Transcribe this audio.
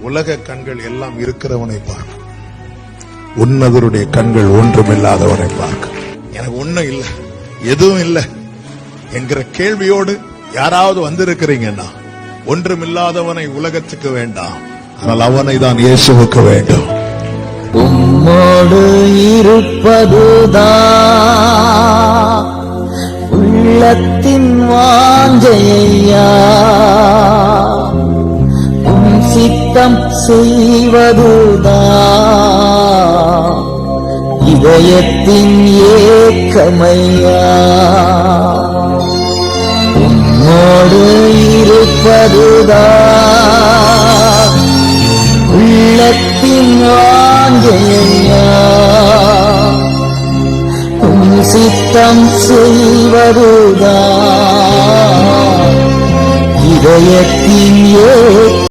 உலக கண்கள் எல்லாம் இருக்கிறவனை பார்க்க, உன்னதருடைய கண்கள் ஒன்றுமில்லாதவனை பார்க்க. எனக்கு ஒண்ணும் இல்லை, எதுவும் இல்லை என்கிற கேள்வியோடு யாராவது வந்திருக்கிறீங்கன்னா, ஒன்றுமில்லாதவனை உலகத்துக்கு வேண்டாம், ஆனால் அவனை தான் இயேசுவுக்கு வேண்டும். உம்மோடு இருப்பதுதான் உள்ளத்தின் வாஞ்சையா, உம் சித்தம் செய்வதுதான் இதயத்தின் ஏக்கமையா. உம்மோடு இருப்பதுதான் உள்ளத்தின் வாஞ்சையா, உம் சித்தம் செய்வதுதான் இதயத்தின்